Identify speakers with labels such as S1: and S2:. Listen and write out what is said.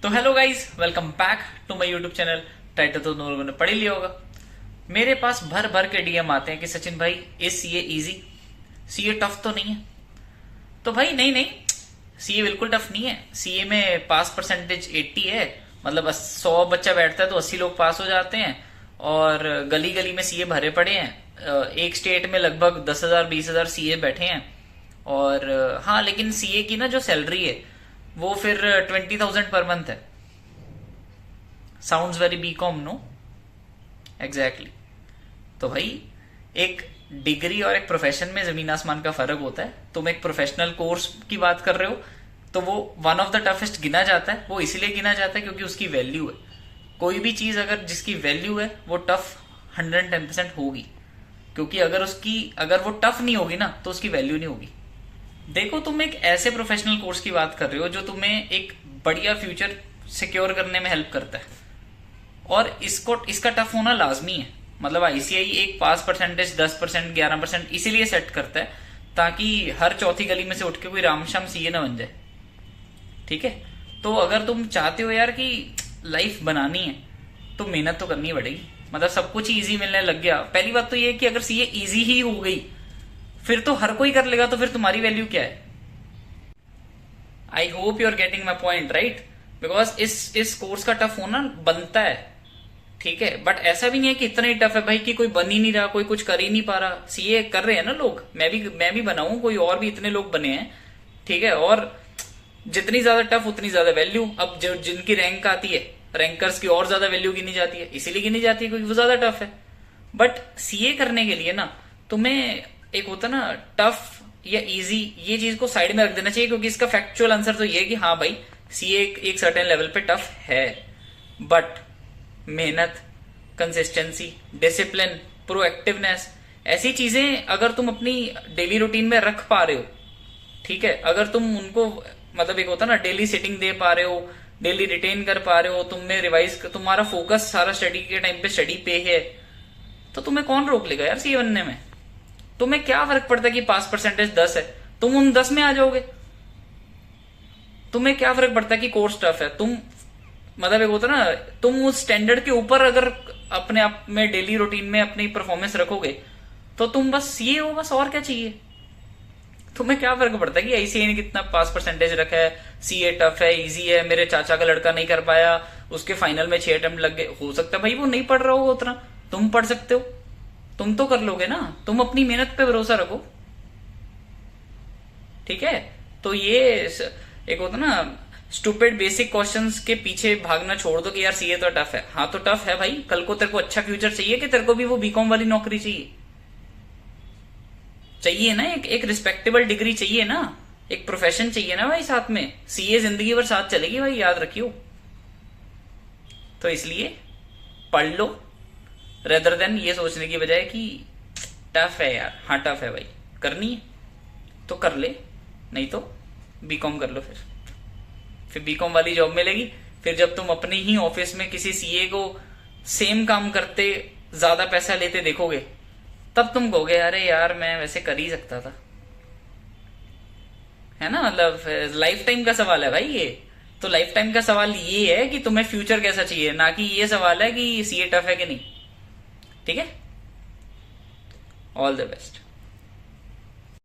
S1: तो hello guys, welcome back to my YouTube channel. Title तो तुम लोगों ने पढ़ ही लिया होगा। मेरे पास भर भर के डीएम आते हैं कि सचिन भाई, is CA easy? CA tough तो नहीं है? तो भाई नहीं नहीं, सीए बिल्कुल टफ नहीं है। सीए में पास परसेंटेज 80 है। मतलब 100 बच्चा बैठता है तो 80 लोग पास हो जाते हैं। और गली गली में सीए भरे पड़े हैं। एक स्टेट में लगभग 10,000 20,000 सीए बैठे हैं। और हाँ, लेकिन सीए की ना जो सैलरी है वो फिर 20,000 पर मंथ है। Sounds very B com, no? Exactly. तो भाई, एक डिग्री और एक प्रोफेशन में जमीन आसमान का फर्क होता है। तुम एक प्रोफेशनल कोर्स की बात कर रहे हो तो वो वन ऑफ द टफेस्ट गिना जाता है। वो इसलिए गिना जाता है क्योंकि उसकी वैल्यू है। कोई भी चीज अगर जिसकी वैल्यू है वो टफ 110% होगी। क्योंकि अगर वो टफ नहीं होगी ना तो उसकी वैल्यू नहीं होगी। देखो, तुम एक ऐसे प्रोफेशनल कोर्स की बात कर रहे हो जो तुम्हें एक बढ़िया फ्यूचर सिक्योर करने में हेल्प करता है, और इसका टफ होना लाजमी है। मतलब आईसीआई एक पास परसेंटेज 10% 11% इसीलिए सेट करता है ताकि हर चौथी गली में से उठ के कोई रामश्याम सीए ना बन जाए। ठीक है? तो अगर तुम चाहते हो यार कि लाइफ बनानी है तो मेहनत तो करनी पड़ेगी। मतलब सब कुछ इजी मिलने लग गया। पहली बात तो ये कि अगर सीए इजी ही हो गई फिर तो हर कोई कर लेगा, तो फिर तुम्हारी वैल्यू क्या है? I hope you are getting my point, right? Because इस कोर्स का टफ होना बनता है। ठीक है, बट ऐसा भी नहीं है कि इतना ही टफ है भाई कि कोई बन ही नहीं रहा, कोई कुछ कर ही नहीं पा रहा। सीए कर रहे हैं ना लोग, मैं भी बनाऊं, कोई और भी इतने लोग बने हैं। ठीक है, और जितनी ज्यादा टफ उतनी ज्यादा वैल्यू। अब जो जिनकी रैंक आती है, रैंकर्स की और ज्यादा वैल्यू गिनी जाती है। इसीलिए गिनी जाती है क्योंकि वो ज्यादा टफ है। बट सीए करने के लिए ना तुम्हें एक होता ना टफ या इजी, ये चीज को साइड में रख देना चाहिए, क्योंकि इसका फैक्चुअल आंसर तो ये है कि हाँ भाई, सीए एक सर्टेन लेवल पे टफ है। बट मेहनत, कंसिस्टेंसी, डिसिप्लिन, प्रोएक्टिवनेस, ऐसी चीजें अगर तुम अपनी डेली रूटीन में रख पा रहे हो, ठीक है, अगर तुम उनको मतलब एक होता ना डेली सिटिंग दे पा रहे हो, डेली रिटेन कर पा रहे हो, तुमने रिवाइज, तुम्हारा फोकस सारा स्टडी के टाइम पे स्टडी पे है, तो तुम्हें कौन रोक लेगा यार सीए बनने में? तुम्हें क्या फर्क पड़ता है कि पास परसेंटेज 10 है? तुम उन 10 में आ जाओगे। तुम्हें क्या फर्क पड़ता है कि कोर्स टफ है? तुम मतलब एक होता ना, तुम उस स्टैंडर्ड के ऊपर अगर अपने आप में डेली रूटीन में अपनी परफॉर्मेंस रखोगे तो तुम बस सीए हो, बस। और क्या चाहिए? तुम्हें क्या फर्क पड़ता है कि आईसीआई ने कितना पास परसेंटेज रखा है, सीए टफ है, इजी है, मेरे चाचा का लड़का नहीं कर पाया, उसके फाइनल में 6 अटेम्प्ट लग गए। हो सकता है भाई वो नहीं पढ़ रहा होगा उतना, तुम पढ़ सकते हो, तुम तो कर लोगे ना। तुम अपनी मेहनत पे भरोसा रखो। ठीक है? तो ये एक होता ना स्टूपिड बेसिक क्वेश्चंस के पीछे भागना छोड़ दो कि यार सीए तो टफ है। हाँ तो टफ है भाई, कल को तेरे को अच्छा फ्यूचर चाहिए कि तेरे को भी वो बीकॉम वाली नौकरी चाहिए? चाहिए ना, एक रिस्पेक्टेबल डिग्री चाहिए ना, एक प्रोफेशन चाहिए ना भाई साथ में। सीए जिंदगी भर साथ चलेगी भाई, याद रखियो। तो इसलिए पढ़ लो, रेदर देन ये सोचने की बजाय कि टफ है यार। हाँ टफ है भाई, करनी है तो कर ले, नहीं तो बीकॉम कर लो। फिर बीकॉम वाली जॉब मिलेगी। फिर जब तुम अपने ही ऑफिस में किसी सीए को सेम काम करते ज्यादा पैसा लेते देखोगे, तब तुम कहोगे अरे यार मैं वैसे कर ही सकता था। है ना? मतलब लाइफ टाइम का सवाल है भाई ये। तो लाइफ टाइम का सवाल ये है कि तुम्हें फ्यूचर कैसा चाहिए, ना कि ये सवाल है कि सीए टफ है कि नहीं। ठीक है? All the best.